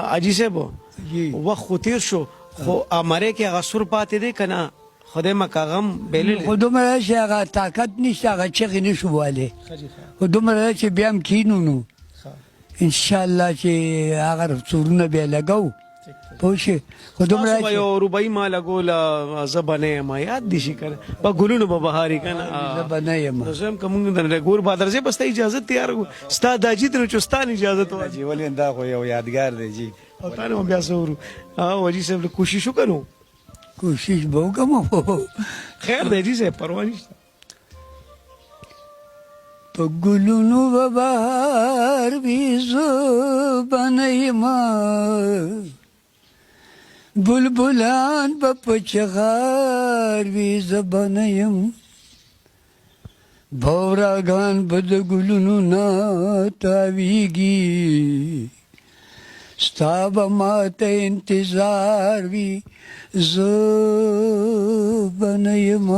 اجي صاحب جی وخت خو تیر شو خو امره کې هغه سور پاتې دی که نه خدای مکاغم بللی خو دومره چې هغه طاقت نشته هغه چغې نه شو وهلی خو دومره چې بیا هم کینو نو انشاءالله چې هغه سورونه بیا لګو پوه شې خو دومره تاسو به یو روبایي ما لګوله زه به نه یم یاد دي شي که نه په ګلونو به بهاري که نه زه به نه یم نو زه هم که مونږ د ګور بادر صاحب به ستا اجازت تیار کړو ستا دا جیت نو چې ستا اجازت وایي جی ولې دا خو یو یادګار دی جی او تا نه بیا څه ورو وجي صاحب کوشش وکړو کوشش به وکړم خیر دی جي صاحب پروا نشته په ګلونو به بهار وي زه به نه یم بلبلان به په چغار وي زه به نه یم بوراګان به د ګلونو نه تاویږي ستا به ماته انتظار وي زه به نه یم